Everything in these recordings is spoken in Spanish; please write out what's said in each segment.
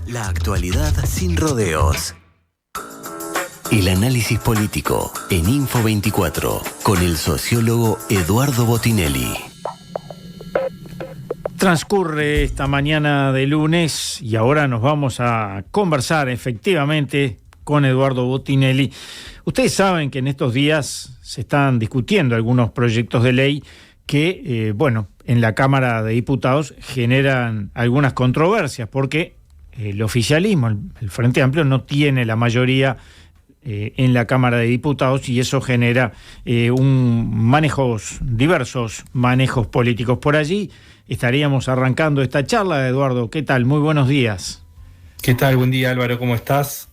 La actualidad sin rodeos. El análisis político en Info24 con el sociólogo Eduardo Botinelli. Transcurre esta mañana de lunes y ahora nos vamos a conversar efectivamente con Eduardo Botinelli. Ustedes saben que en estos días se están discutiendo algunos proyectos de ley que, en la Cámara de Diputados generan algunas controversias porque el oficialismo, el Frente Amplio, no tiene la mayoría en la Cámara de Diputados y eso genera diversos manejos políticos. Por allí estaríamos arrancando esta charla. Eduardo, ¿qué tal? Muy buenos días. ¿Qué tal? Buen día, Álvaro, ¿cómo estás?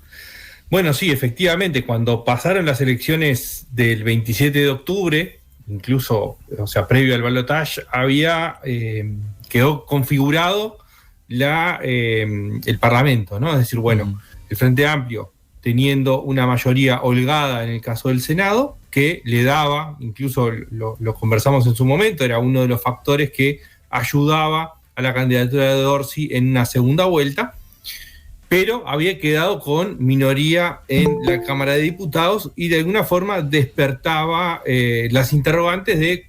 Bueno, sí, efectivamente, cuando pasaron las elecciones del 27 de octubre, incluso, previo al balotaje, quedó configurado el Parlamento, ¿no? Es decir, el Frente Amplio, teniendo una mayoría holgada en el caso del Senado, que le daba, incluso lo conversamos en su momento, era uno de los factores que ayudaba a la candidatura de Dorsey en una segunda vuelta, pero había quedado con minoría en la Cámara de Diputados y de alguna forma despertaba las interrogantes de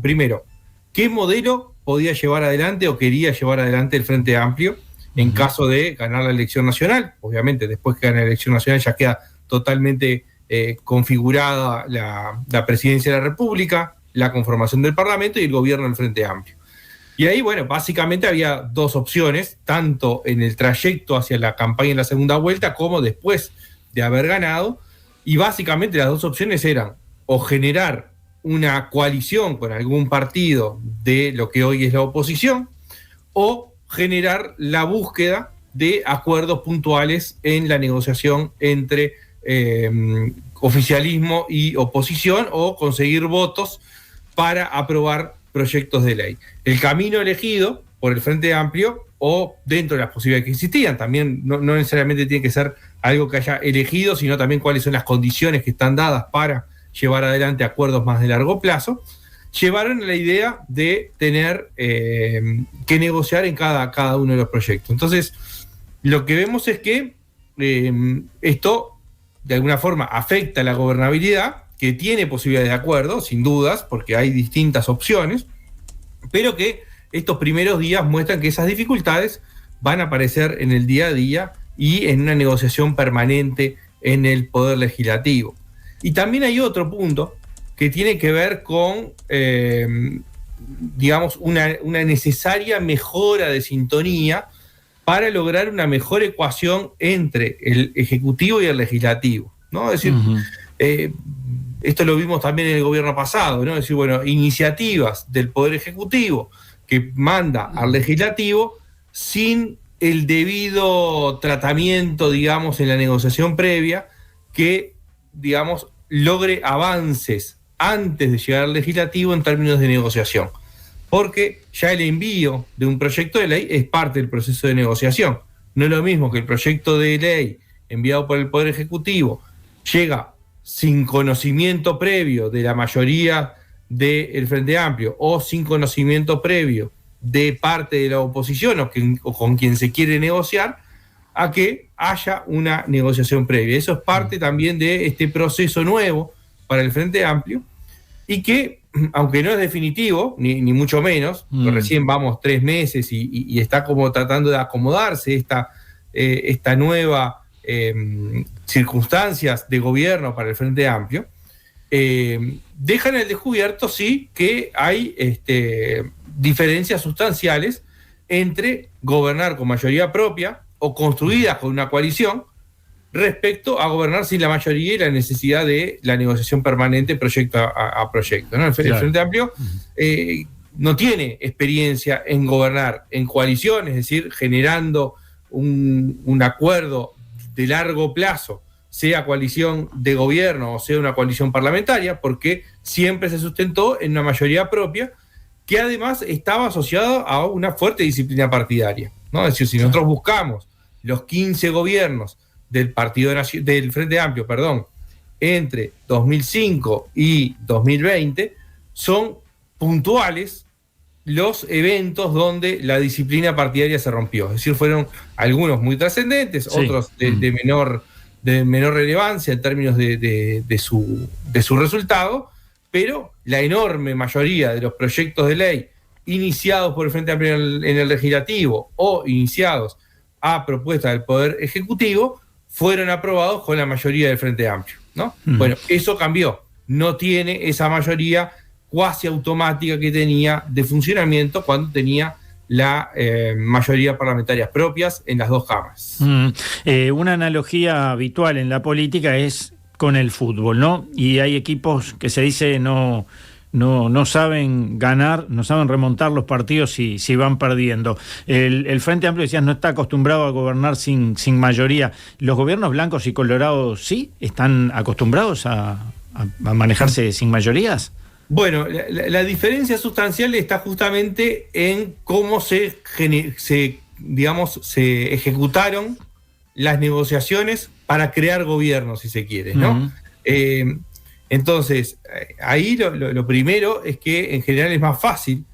primero, ¿qué modelo podía llevar adelante o quería llevar adelante el Frente Amplio en caso de ganar la elección nacional? Obviamente, después que gana la elección nacional ya queda totalmente configurada la presidencia de la República, la conformación del Parlamento y el gobierno del Frente Amplio. Y ahí, básicamente había dos opciones, tanto en el trayecto hacia la campaña en la segunda vuelta como después de haber ganado, y básicamente las dos opciones eran o generar una coalición con algún partido de lo que hoy es la oposición, o generar la búsqueda de acuerdos puntuales en la negociación entre oficialismo y oposición, o conseguir votos para aprobar proyectos de ley. El camino elegido por el Frente Amplio, o dentro de las posibilidades que existían, también no necesariamente tiene que ser algo que haya elegido, sino también cuáles son las condiciones que están dadas para llevar adelante acuerdos más de largo plazo, llevaron a la idea de tener que negociar en cada uno de los proyectos. Entonces, lo que vemos es que esto, de alguna forma, afecta a la gobernabilidad, que tiene posibilidades de acuerdo, sin dudas, porque hay distintas opciones, pero que estos primeros días muestran que esas dificultades van a aparecer en el día a día y en una negociación permanente en el Poder Legislativo. Y también hay otro punto que tiene que ver con, una necesaria mejora de sintonía para lograr una mejor ecuación entre el Ejecutivo y el Legislativo, ¿no? Es decir, esto lo vimos también en el gobierno pasado, ¿no? Es decir, iniciativas del Poder Ejecutivo que manda al Legislativo sin el debido tratamiento, en la negociación previa, que, logre avances antes de llegar al Legislativo en términos de negociación. Porque ya el envío de un proyecto de ley es parte del proceso de negociación. No es lo mismo que el proyecto de ley enviado por el Poder Ejecutivo llega sin conocimiento previo de la mayoría del Frente Amplio o sin conocimiento previo de parte de la oposición o con quien se quiere negociar, a que haya una negociación previa. Eso es parte también de este proceso nuevo para el Frente Amplio y que, aunque no es definitivo, ni mucho menos, recién vamos 3 meses y está como tratando de acomodarse esta nueva circunstancias de gobierno para el Frente Amplio, dejan al descubierto, sí, que hay diferencias sustanciales entre gobernar con mayoría propia o construidas con una coalición respecto a gobernar sin la mayoría y la necesidad de la negociación permanente proyecto a proyecto, ¿no? El Frente Amplio no tiene experiencia en gobernar en coalición, es decir, generando un acuerdo de largo plazo, sea coalición de gobierno o sea una coalición parlamentaria, porque siempre se sustentó en una mayoría propia que además estaba asociado a una fuerte disciplina partidaria, ¿no? Es decir, si nosotros buscamos los 15 gobiernos del Frente Amplio, entre 2005 y 2020, son puntuales los eventos donde la disciplina partidaria se rompió. Es decir, fueron algunos muy trascendentes, sí, otros de menor relevancia en términos de su resultado, pero la enorme mayoría de los proyectos de ley iniciados por el Frente Amplio en el Legislativo o iniciados a propuesta del Poder Ejecutivo fueron aprobados con la mayoría del Frente Amplio, ¿no? Bueno, eso cambió. No tiene esa mayoría cuasi automática que tenía de funcionamiento cuando tenía la mayoría parlamentarias propias en las dos cámaras. Una analogía habitual en la política es con el fútbol, ¿no? Y hay equipos que se dice no saben ganar, no saben remontar los partidos si van perdiendo. El Frente Amplio, decías, no está acostumbrado a gobernar sin mayoría. ¿Los gobiernos blancos y colorados sí están acostumbrados a manejarse sin mayorías? Bueno, la diferencia sustancial está justamente en cómo se ejecutaron las negociaciones para crear gobierno, si se quiere, ¿no? Entonces, ahí lo primero es que en general es más fácil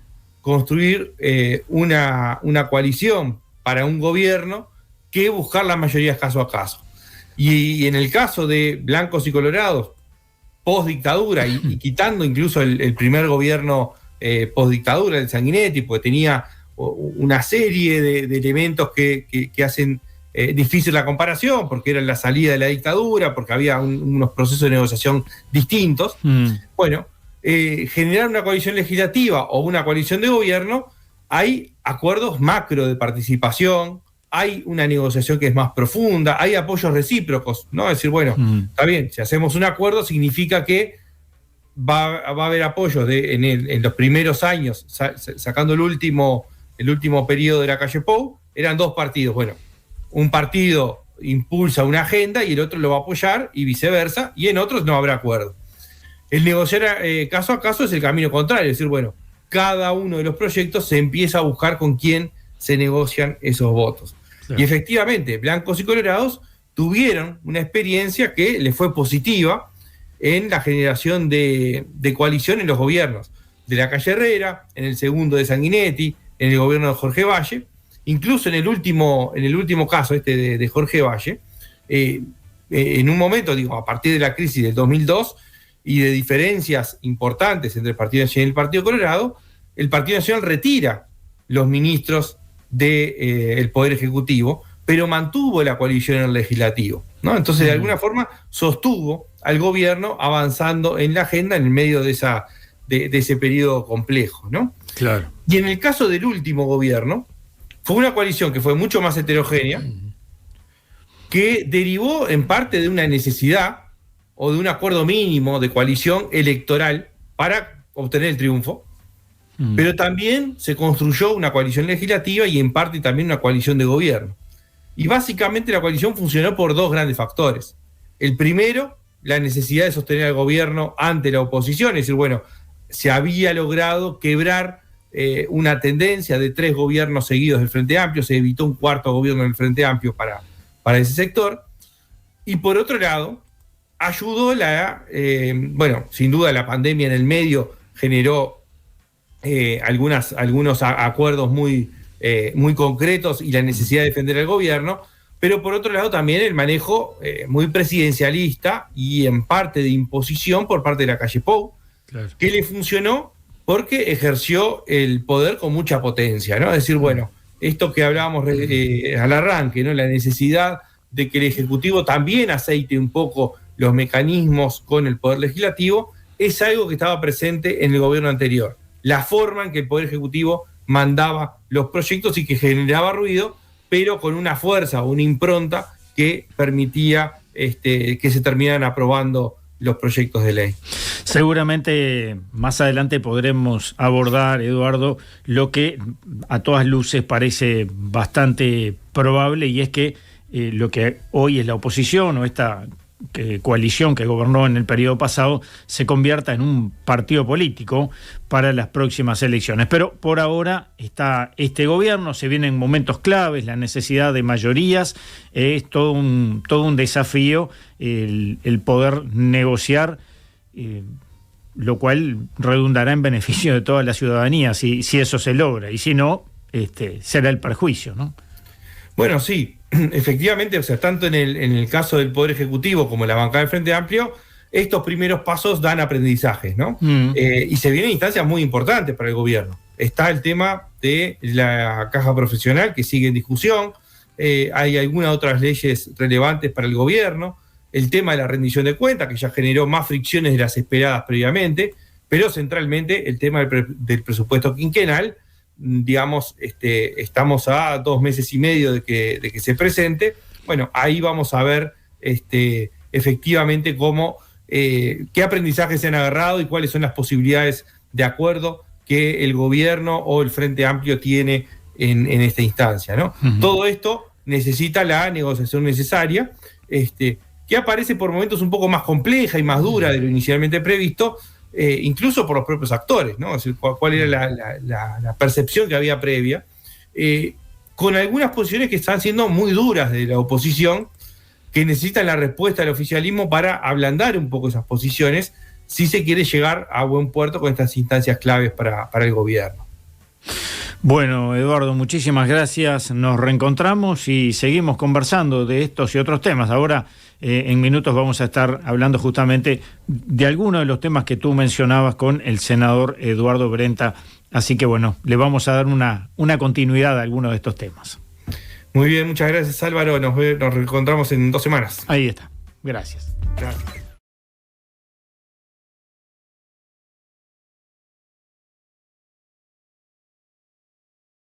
construir una coalición para un gobierno que buscar las mayorías caso a caso. Y en el caso de blancos y colorados, post-dictadura, y quitando incluso el primer gobierno post-dictadura, el Sanguinetti, porque tenía una serie de elementos que hacen difícil la comparación, porque era la salida de la dictadura, porque había unos procesos de negociación distintos. Bueno, generar una coalición legislativa o una coalición de gobierno, hay acuerdos macro de participación, hay una negociación que es más profunda, hay apoyos recíprocos, ¿no? Es decir, bueno, está bien, si hacemos un acuerdo significa que va a haber apoyos en los primeros años, sacando el último periodo de la calle Pou, eran dos partidos. Bueno, un partido impulsa una agenda y el otro lo va a apoyar y viceversa, y en otros no habrá acuerdo. El negociar caso a caso es el camino contrario, es decir, bueno, cada uno de los proyectos se empieza a buscar con quién se negocian esos votos. Claro. Y efectivamente, blancos y colorados tuvieron una experiencia que les fue positiva en la generación de coalición en los gobiernos de la Calle Herrera, en el segundo de Sanguinetti, en el gobierno de Jorge Valle, incluso en el último caso de Jorge Valle, en un momento, a partir de la crisis del 2002 y de diferencias importantes entre el Partido Nacional y el Partido Colorado, el Partido Nacional retira los ministros del Poder Ejecutivo, pero mantuvo la coalición en el Legislativo, ¿no? Entonces, de alguna forma, sostuvo al gobierno avanzando en la agenda en el medio de ese periodo complejo, ¿no? Claro. Y en el caso del último gobierno, fue una coalición que fue mucho más heterogénea, que derivó en parte de una necesidad o de un acuerdo mínimo de coalición electoral para obtener el triunfo, pero también se construyó una coalición legislativa y en parte también una coalición de gobierno. Y básicamente la coalición funcionó por dos grandes factores. El primero, la necesidad de sostener al gobierno ante la oposición, es decir, bueno, se había logrado quebrar una tendencia de 3 gobiernos seguidos del Frente Amplio, se evitó un cuarto gobierno del Frente Amplio para ese sector. Y por otro lado, ayudó sin duda la pandemia en el medio generó algunos acuerdos muy concretos y la necesidad de defender al gobierno, pero por otro lado también el manejo muy presidencialista y en parte de imposición por parte de la calle Pou, claro, que le funcionó porque ejerció el poder con mucha potencia, ¿no? Es decir, bueno, esto que hablábamos al arranque, ¿no? La necesidad de que el Ejecutivo también aceite un poco los mecanismos con el Poder Legislativo, es algo que estaba presente en el gobierno anterior. La forma en que el Poder Ejecutivo mandaba los proyectos y que generaba ruido, pero con una fuerza o una impronta que permitía que se terminaran aprobando los proyectos de ley. Seguramente más adelante podremos abordar, Eduardo, lo que a todas luces parece bastante probable, y es que lo que hoy es la oposición o esta coalición que gobernó en el periodo pasado se convierta en un partido político para las próximas elecciones. Pero por ahora está este gobierno, se vienen momentos claves, la necesidad de mayorías, es todo un desafío el poder negociar lo cual redundará en beneficio de toda la ciudadanía si eso se logra, y si no, será el perjuicio, ¿no? Bueno, sí, efectivamente, o sea, tanto en el caso del Poder Ejecutivo como en la bancada del Frente Amplio, estos primeros pasos dan aprendizajes, ¿no? Y se vienen instancias muy importantes para el gobierno. Está el tema de la caja profesional, que sigue en discusión. Hay algunas otras leyes relevantes para el gobierno. El tema de la rendición de cuentas, que ya generó más fricciones de las esperadas previamente, pero centralmente el tema del presupuesto quinquenal. Digamos, estamos a 2 meses y medio de que se presente. Bueno, ahí vamos a ver efectivamente cómo, qué aprendizajes se han agarrado y cuáles son las posibilidades de acuerdo que el gobierno o el Frente Amplio tiene en esta instancia, ¿no? Todo esto necesita la negociación necesaria, que aparece por momentos un poco más compleja y más dura de lo inicialmente previsto, incluso por los propios actores, ¿no? Es decir, cuál era la percepción que había previa, con algunas posiciones que están siendo muy duras de la oposición, que necesitan la respuesta del oficialismo para ablandar un poco esas posiciones, si se quiere llegar a buen puerto con estas instancias claves para el gobierno. Bueno, Eduardo, muchísimas gracias. Nos reencontramos y seguimos conversando de estos y otros temas. Ahora, en minutos, vamos a estar hablando justamente de algunos de los temas que tú mencionabas con el senador Eduardo Brenta. Así que, bueno, le vamos a dar una continuidad a algunos de estos temas. Muy bien, muchas gracias, Álvaro. Nos reencontramos en 2 semanas. Ahí está. Gracias. Gracias.